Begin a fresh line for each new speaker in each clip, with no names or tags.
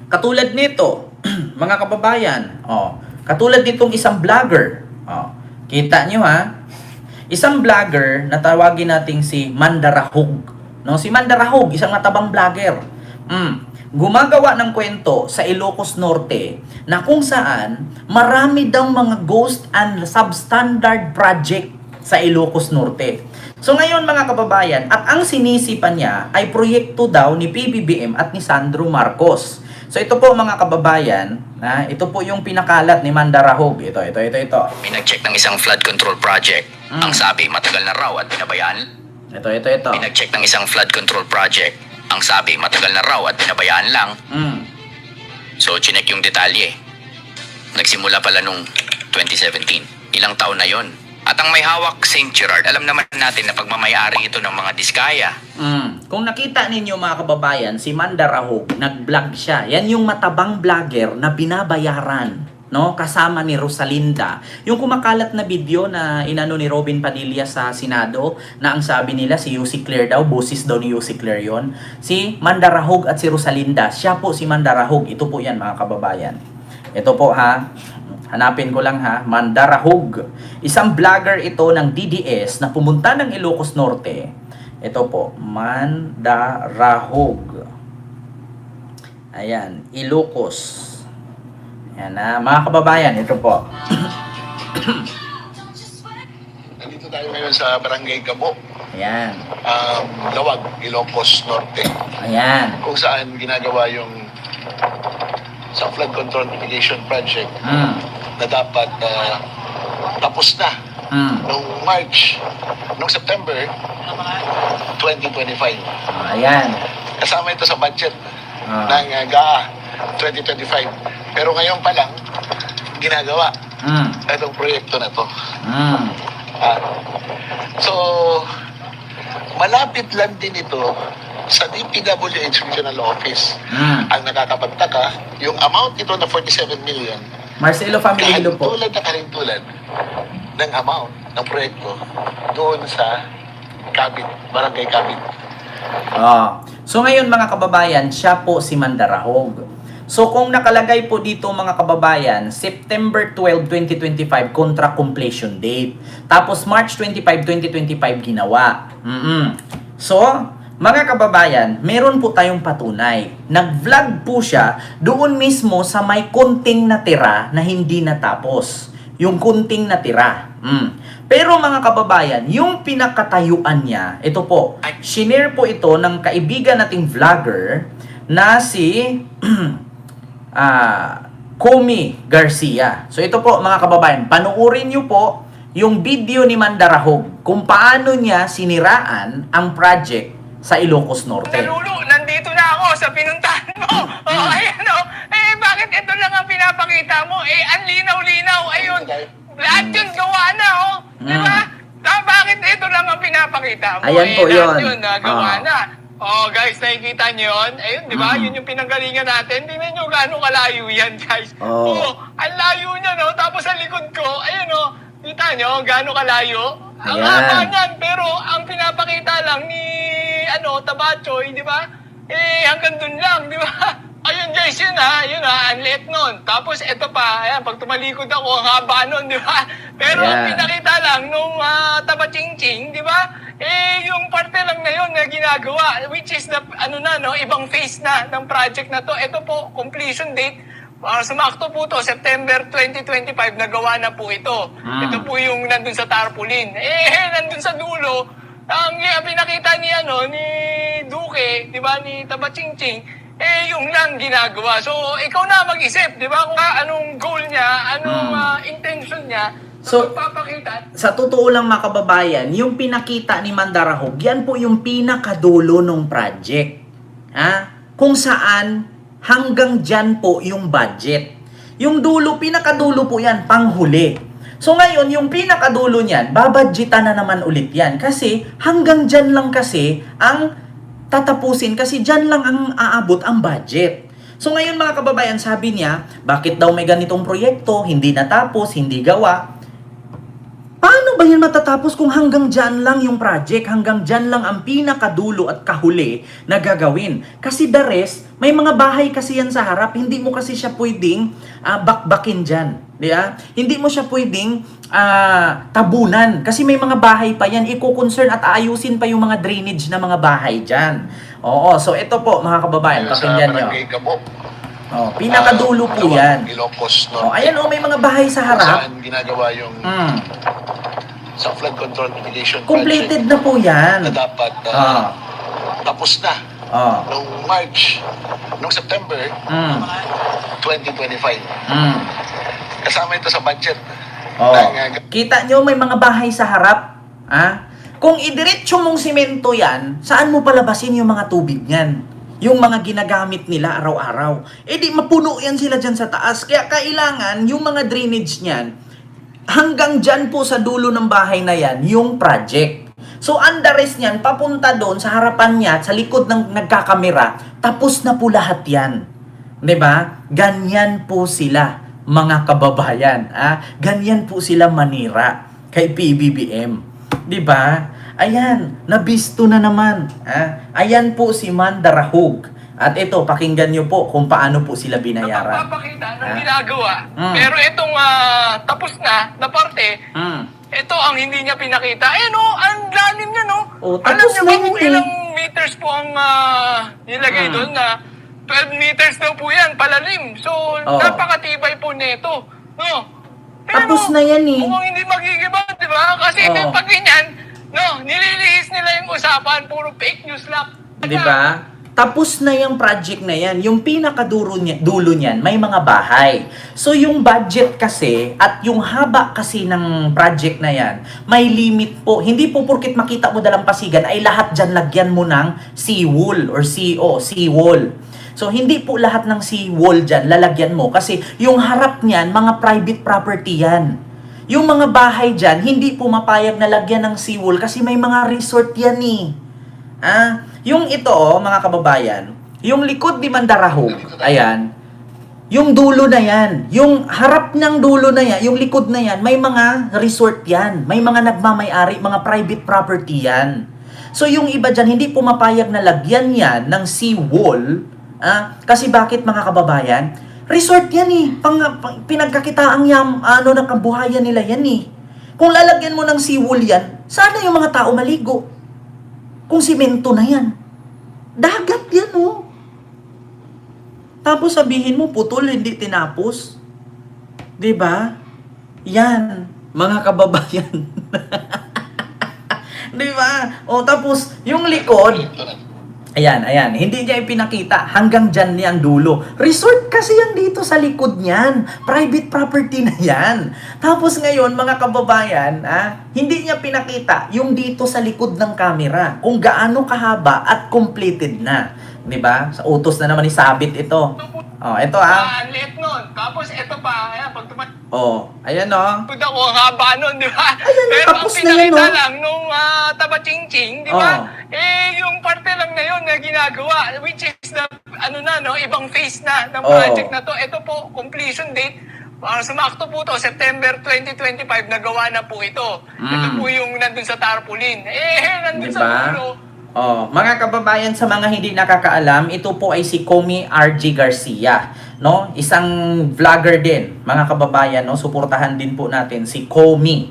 Katulad nito, mga kababayan, katulad nitong isang vlogger. Kita nyo ha, isang vlogger na tawagin nating si Mandarahog. No, si Mandarahog, isang matabang vlogger. Gumagawa ng kwento sa Ilocos Norte na kung saan marami daw mga ghost and substandard project sa Ilocos Norte. So ngayon mga kababayan, at ang sinisipan niya ay proyekto daw ni PBBM at ni Sandro Marcos. So ito po mga kababayan, ito po yung pinakalat ni Mandarahog. Ito.
Pinag-check ng isang flood control project. Ang sabi, matagal na raw at pinabayaan.
Ito.
Pinag-check ng isang flood control project. Ang sabi, matagal na raw at pinabayaan lang. So, chinek yung detalye. Nagsimula pala nung 2017. Ilang taon na yon. At ang may hawak, St. Gerard, alam naman natin na pagmamayari ito ng mga diskaya.
Kung nakita ninyo mga kababayan, si Mandarahog, nag-vlog siya. Yan yung matabang vlogger na binabayaran, no? Kasama ni Rosalinda. Yung kumakalat na video na inano ni Robin Padilla sa Senado, na ang sabi nila si Yussi Claire daw, boses daw ni Yussi Claire yon. Si Mandarahog at si Rosalinda, siya po si Mandarahog. Ito po yan mga kababayan. Ito po ha. Hanapin ko lang ha, Mandarahog. Isang vlogger ito ng DDS na pumunta ng Ilocos Norte. Ito po, Mandarahog. Ayan, Ilocos. Ayan na, mga kababayan, ito po.
Nandito tayo ngayon sa Barangay Gabo.
Ayan.
Lawag, Ilocos Norte.
Ayan.
Kung saan ginagawa yung sa flood control mitigation project na dapat tapos na noong September 2025.
Ayan.
Kasama ito sa budget ng GAA 2025. Pero ngayon pa lang, ginagawa itong proyekto na to. So, malapit lang din ito sa DPWH Regional Office. Ang nakakapagtaka, yung amount ito na 47 million,
Marcelo Family Hilo po.
karintulad ng amount ng proyekto doon sa Barangay Cabit.
So ngayon mga kababayan, siya po si Mandarahog. So kung nakalagay po dito mga kababayan, September 12, 2025 contra completion date. Tapos March 25, 2025 ginawa. So, mga kababayan, meron po tayong patunay. Nag-vlog po siya doon mismo sa may kunting natira na hindi natapos. Yung kunting natira. Pero mga kababayan, yung pinakatayuan niya, ito po, shinare po ito ng kaibigan nating vlogger na si Comy Garcia. So ito po mga kababayan, panuorin nyo po yung video ni Mandarahog kung paano niya siniraan ang project sa Ilocos Norte.
Lulu, nandito na ako sa pinuntahan mo. Ayan bakit ito lang ang pinapakita mo? Ang linaw-linaw. Ayun, lahat yun gawa na, Di ba? Bakit ito lang ang pinapakita mo?
Ayan po yun.
Lahat yun, gawa na. Guys, nakikita nyo yun? Ayun, di ba? Yun yung pinanggalingan natin. Tingnan nyo gaano kalayo yan, guys. Ang layo niya, Tapos sa likod ko, ayun, kita nyo gaano kalayo? Ang haba niyan, pero ang pinapakita lang ni Tabachoy, di ba? Hanggang dun lang, di ba? Ayun guys, yun ang liit nun. Tapos ito pa, ayan, pag tumalikod ako, ang haba nun, di ba? Pero ang pinakita lang nung Tabachingching, di ba? Yung parte lang na yun na ginagawa, which is the, ibang phase na ng project na to. Ito po, completion date. Sumakto po to, September 2025, nagawa na po ito. Ito po yung nandun sa tarpaulin. Nandun sa dulo, ang pinakita ni Duque, di ba, ni Tabachingching, yung lang ginagawa. So, ikaw na mag-isip, di ba, kung anong goal niya, anong intention niya,
so,
papakita.
sa totoo lang mga kababayan, yung pinakita ni Mandarahog, yan po yung pinakadulo ng project. Kung saan, hanggang dyan po yung budget. Yung dulo, pinakadulo po yan, panghuli. So ngayon, yung pinakadulo niyan, babadgetan na naman ulit yan. Kasi hanggang dyan lang kasi ang tatapusin. Kasi dyan lang ang aabot ang budget. So ngayon mga kababayan, sabi niya, bakit daw may ganitong proyekto, hindi natapos, hindi gawa? Paano ba yan matatapos kung hanggang dyan lang yung project, hanggang dyan lang ang pinakadulo at kahuli na gagawin? Kasi the rest, may mga bahay kasi yan sa harap, hindi mo kasi siya pwedeng bakbakin dyan. Di ba? Hindi mo siya pwedeng tabunan. Kasi may mga bahay pa yan, i-concern at aayusin pa yung mga drainage na mga bahay dyan. Oo, so ito po mga kababayan, pakinggan nyo. Oh, pinakadulo po yan.
Ilocos
Oh,
Norte.
ayan oh, may mga bahay sa harap.
Saan ginagawa yung sa flood control mitigation
Completed na po yan.
project na dapat tapos na noong March, noong September 2025. Kasama ito sa budget.
Oh.
ng,
Kita nyo may mga bahay sa harap. Kung idiretso mong simento yan, saan mo palabasin yung mga tubig niyan? Yung mga ginagamit nila araw-araw. Eh di mapuno yan sila dyan sa taas. Kaya kailangan yung mga drainage niyan, hanggang dyan po sa dulo ng bahay na yan, yung project. So under rest niyan, papunta doon sa harapan niya, sa likod ng nagkakamera, tapos na po lahat yan. 'Di ba? Ganyan po sila, mga kababayan. Ganyan po sila manira kay PBBM. 'Di ba? Ayan, nabisto na naman. Ayan po si Mandarahog. At ito, pakinggan nyo po kung paano po sila binayaran.
Napapakita ng ginagawa. Pero itong tapos na parte, ito ang hindi niya pinakita. Ayan o, ang lalim niya no. Alam
Tapos
niyo
na
ba
yun
kung
eh.
ilang meters po ang nilagay doon na 12 meters daw po yan, palalim. So, napakatibay po nito. No? Pero,
Tapos na yan eh.
Kung hindi magigiba, di ba? Kasi ito yung pag ganyan, no, nililihis nila yung usapan, puro fake news lang.
Di ba? Tapos na yung project na yan. Yung pinakadulo niyan, may mga bahay. So yung budget kasi at yung haba kasi ng project na yan, may limit po. Hindi po porkit makita mo dalampasigan ay lahat dyan lagyan mo ng seawall or seawall. So hindi po lahat ng seawall dyan lalagyan mo kasi yung harap niyan, mga private property yan. Yung mga bahay dyan, hindi po mapayag na lagyan ng seawall kasi may mga resort yan eh. Yung ito mga kababayan, yung likod ni Mandarahog, ayan, yung dulo na yan, yung harap ng dulo na yan, yung likod na yan, may mga resort yan, may mga nagmamay-ari, mga private property yan. So yung iba dyan, hindi po mapayag na lagyan yan ng seawall, kasi bakit mga kababayan? Resort yan eh. Pinagkakitaang ng kabuhayan nila yan eh. Kung lalagyan mo ng seawall yan, sana yung mga tao maligo. Kung simento na yan. Dagat yan oh. Tapos sabihin mo, putol, hindi tinapos. 'Di ba? Yan, mga kababayan. 'Di ba? O tapos, yung likod, ayan, hindi niya ipinakita. Hanggang dyan niya ang dulo. Resort kasi yan dito sa likod niyan. Private property na yan. Tapos ngayon, mga kababayan, hindi niya pinakita yung dito sa likod ng camera. Kung gaano kahaba at completed na. Diba? Sa utos na naman ni Sabit ito. Ito
Lit nun. Tapos ito pa, ayan, pag
ayan o.
ako, ang haba nun, di ba?
Ayan,
Pero ang
tapos na yan,
pinakita
no?
lang nung taba-ching-ching, di ba? Yung parte lang na yun na ginagawa, which is ibang phase na ng project na to. Ito po, completion date, sumakto po to, September 2025, nagawa na po ito. Ito po yung nandun sa tarpaulin. Nandun sa dulo.
Mga kababayan, sa mga hindi nakakaalam, ito po ay si Comy RG Garcia, no? Isang vlogger din, mga kababayan, no? Suportahan din po natin si Comy.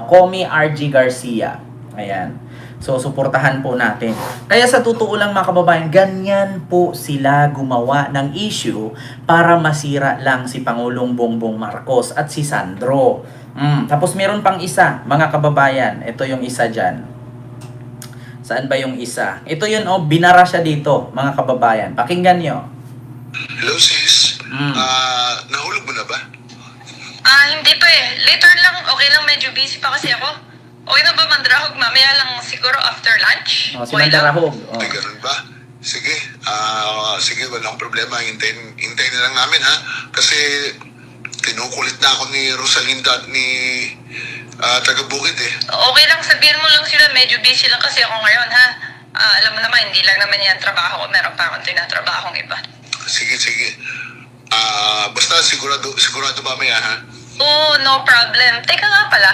Comy RG Garcia. Ayan. So, suportahan po natin. Kaya sa totoo lang mga kababayan, ganyan po sila gumawa ng issue para masira lang si Pangulong Bongbong Marcos at si Sandro. Tapos meron pang isa, mga kababayan. Ito yung isa dyan. Saan ba yung isa? Ito yun, binara siya dito, mga kababayan. Pakinggan nyo.
Hello sis, nahulog mo na ba?
Hindi pa eh. Later lang, okay lang, medyo busy pa kasi ako. Okay na ba, Mandarahog? Mamaya lang siguro after lunch?
Si Mandarahog.
Ay, ganun ba? Sige, sige, walang problema. Hintayin na lang namin ha. Kasi kinukulit na ako ni Rosalinda at ni taga-Bukid eh.
Okay lang, sabihin mo lang sila, medyo busy lang kasi ako ngayon, ha? Alam mo naman, hindi lang naman yan trabaho ko. Meron pa akong tinatrabahong iba.
Sige. Basta sigurado mamaya ha.
Oo, no problem. Teka nga pala.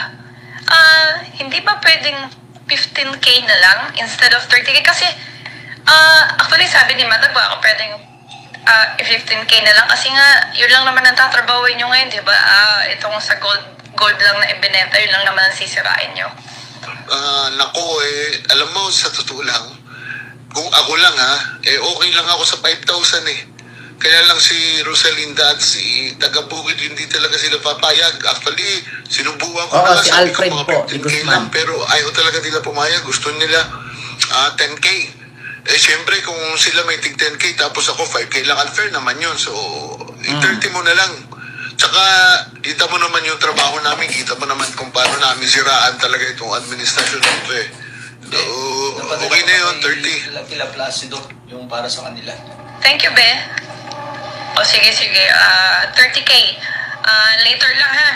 Hindi ba pwedeng 15K na lang instead of 30K? Kasi, actually sabi ni Madam, baka pwedeng 15K na lang. Kasi nga, yun lang naman ang tatrabawin nyo ngayon, di ba? Itong sa gold lang na ibinenta, yun lang naman ang sisirain nyo.
Nako alam mo, sa totoo lang, kung ako lang okay lang ako sa 5,000 Kaya lang si Rosalinda at si taga-Bukid, hindi talaga sila papayag. Actually, sinubukan ko
Oo,
na
si
sabi ko
Alfred
mga
po,
15K
di Guzman.
lang, pero ayaw talaga nila pumayag. Gusto nila 10K. Siyempre, kung sila may tig 10K, tapos ako 5K lang, unfair naman yun. So, 30 mo na lang. Tsaka, kita mo naman yung trabaho namin, kita mo naman kung paano namin siraan talaga itong administrasyon nito So, okay na yun, 30.
Kila Placido, yung para sa kanila.
Thank you, Be. O sige, 30K. Later lang ha.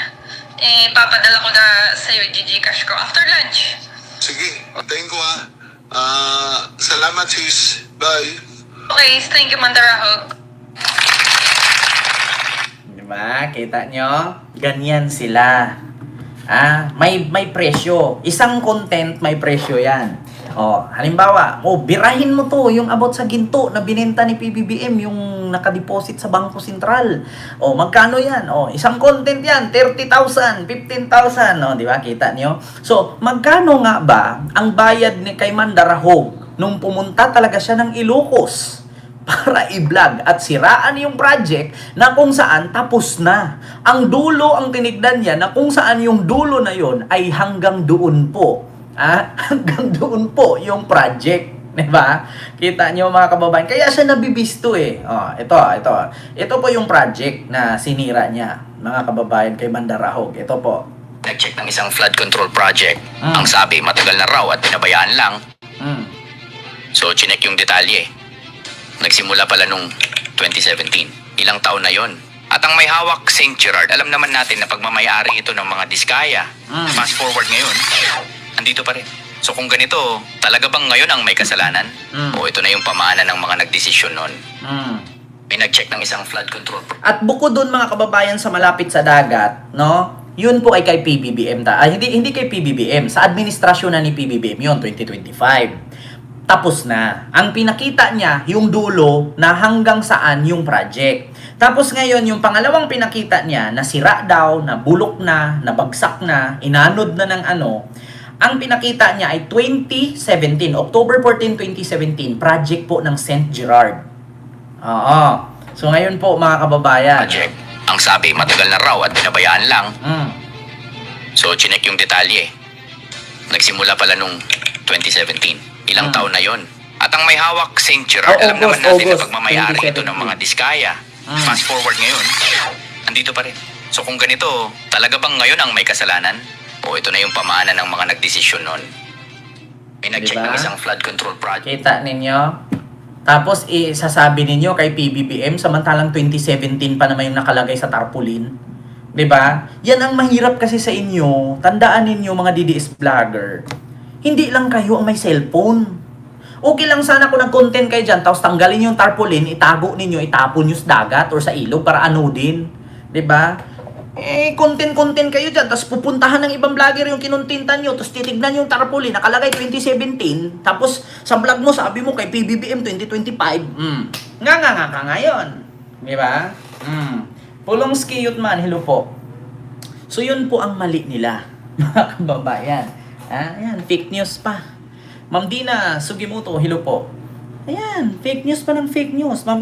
Papadala ko na sa'yo yung Gcash ko after lunch.
Sige, antayin ko salamat sis. Bye.
Okay, thank you, Mandarahog.
Diba? Kita nyo? Ganyan sila. May presyo. Isang content, may presyo yan. Halimbawa, birahin mo to, yung about sa ginto na binenta ni PBBM, yung nakadeposit sa Bangko Sentral. Magkano yan? Isang content yan, 30,000, 15,000. Di ba? Kita nyo? So, magkano nga ba ang bayad ni kay Mandarahog nung pumunta talaga siya ng Ilocos para i-vlog at siraan yung project na kung saan tapos na. Ang dulo ang tinignan niya na kung saan yung dulo na yon ay hanggang doon po. Hanggang doon po yung project. Diba? Kita nyo mga kababayan. Kaya siya nabibisto Ito po yung project na sinira niya, mga kababayan, kay Mandarahog. Ito po.
Nag-check ng isang flood control project. Ang sabi, matagal na raw at pinabayaan lang. So, chinek yung detalye. Nagsimula pala nung 2017. Ilang taon na yon. At ang may hawak, St. Gerard, alam naman natin na pagmamayari ito ng mga diskaya. Fast forward ngayon, andito pa rin. So kung ganito, talaga bang ngayon ang may kasalanan? O ito na yung pamana ng mga nagdesisyon nun? May nag-check ng isang flood control.
At bukod doon mga kababayan sa malapit sa dagat, yun po ay kay PBBM. Hindi kay PBBM, sa administrasyon na ni PBBM yun, 2025. Tapos na. Ang pinakita niya, yung dulo na hanggang saan yung project. Tapos ngayon, yung pangalawang pinakita niya, na sira daw, na bulok na, nabagsak na, inanod na ng ang pinakita niya ay 2017, October 14, 2017, project po ng St. Gerard. So ngayon po mga kababayan.
Project. Ang sabi, matagal na raw at pinabayaan lang. So, chinek yung detalye. Nagsimula pala nung 2017. Ilang taon na yon. At ang may hawak, St. Gerard, alam naman natin na pagmamayari ito ng mga diskaya. Fast forward ngayon, andito pa rin. So kung ganito, talaga bang ngayon ang may kasalanan? O ito na yung pamana ng mga nagdesisyon nun? May nag-check
Diba?
ng isang flood control project.
Kita ninyo? Tapos sasabi ninyo kay PBBM, samantalang 2017 pa naman yung nakalagay sa tarpaulin. 'Di ba? Yan ang mahirap kasi sa inyo. Tandaan ninyo mga DDS vlogger. Hindi lang kayo ang may cellphone. Okay lang sana kung nag-content kayo dyan, tapos tanggalin yung tarpaulin, itago ninyo, itapon nyo sa dagat or sa ilog para anodin. 'Di ba? Content kayo dyan, tapos pupuntahan ng ibang vlogger yung kinontentan nyo, tapos titignan yung tarpaulin, nakalagay 2017, tapos sa vlog mo, sabi mo kay PBBM 2025. Nga ngayon. 'Di ba? Pulong skiyot man, hello po. So yun po ang mali nila, mga kababayan. Ayan, fake news pa. Ma'am Dina Sugimoto, hello po. Ayan, fake news pa ng fake news. Ma'am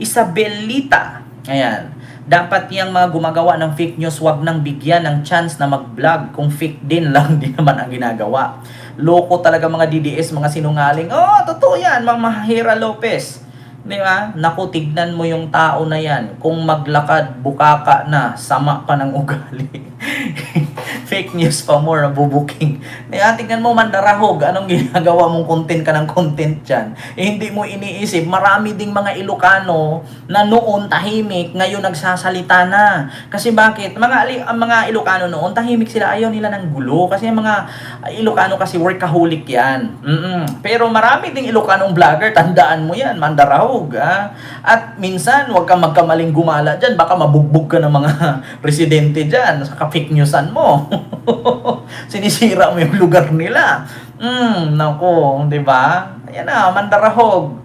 Isabelita. Ayan, dapat yung mga gumagawa ng fake news, wag nang bigyan ng chance na mag-vlog kung fake din lang din naman ang ginagawa. Loko talaga mga DDS, mga sinungaling. Totoo yan, Ma'am Mahira Lopez. Di ba? Naku, tignan mo yung tao na yan. Kung maglakad, bukaka na, sama pa ng ugali. Fake news pa more, bubuking. Tignan mo, Mandarahog, anong ginagawa mong content ka ng content dyan? Hindi mo iniisip, marami ding mga Ilocano na noon tahimik, ngayon nagsasalita na. Kasi bakit? Mga Ilocano noon, tahimik sila, ayaw nila ng gulo. Kasi mga Ilocano kasi workaholic yan. Pero marami ding Ilocanong vlogger, tandaan mo yan, Mandarahog. At minsan, huwag kang magkamaling gumala dyan, baka mabugbog ka ng mga residente dyan sa ka-fake newsan mo. Sinisira mo yung lugar nila. Nako, di ba? Ayan na, mandarahog.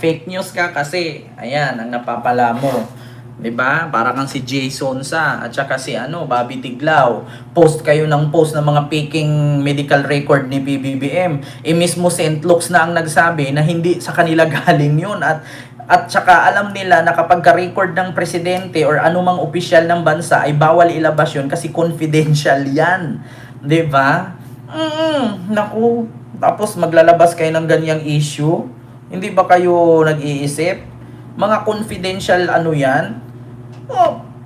Fake news ka kasi. Ayan, ang napapala mo. 'Di ba? Para kang si Jason sa at saka si Bobby Tiglao. Post kayo ng post ng mga faking medical record ni PBBM. Mismo St. Luke's na ang nagsabi na hindi sa kanila galing 'yun at saka alam nila na kapag ka-record ng presidente or anumang opisyal ng bansa ay bawal ilabas 'yun kasi confidential 'yan. 'Di ba? Naku, tapos maglalabas kayo ng ganyang issue. Hindi ba kayo nag-iisip? Mga confidential 'yan?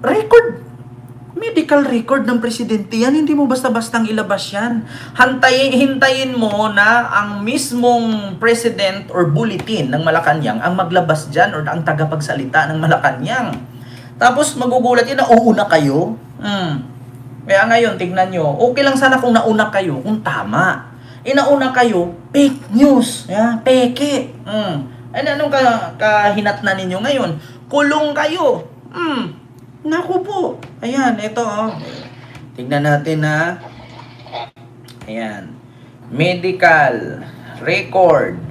Record. Medical record ng presidente yan. Hindi mo basta-bastang ilabas yan. Hintayin mo na ang mismong president or bulletin ng Malacanang ang maglabas dyan or ang tagapagsalita ng Malacanang. Tapos magugulat yun na uuna kayo. Kaya ngayon, tignan nyo. Okay lang sana kung nauna kayo, kung tama. Nauna kayo, fake news. Peke. Anong kahinatnan ninyo ngayon? Kulong kayo. Naku po. Ayan, ito Tignan natin na. Ayan. Medical record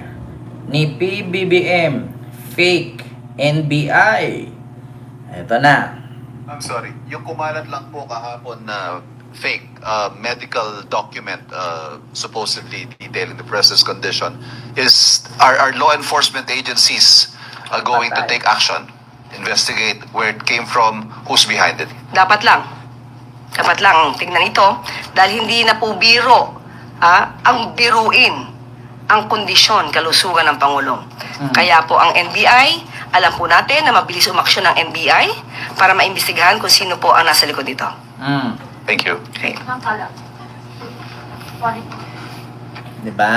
ni PBBM. Fake NBI. Ito na.
I'm sorry, yung kumalat lang po kahapon na fake medical document supposedly detailing the president's condition is our law enforcement agencies going to take action, investigate where it came from, who's behind it.
Dapat lang tingnan ito dahil hindi na po biro ang biruin ang kondisyon, kalusugan ng Pangulong. Kaya po ang NBI, alam po natin na mabilis umaksyon ng NBI para maimbestigahan kung sino po ang nasa likod dito.
Thank you.
Okay.
Diba?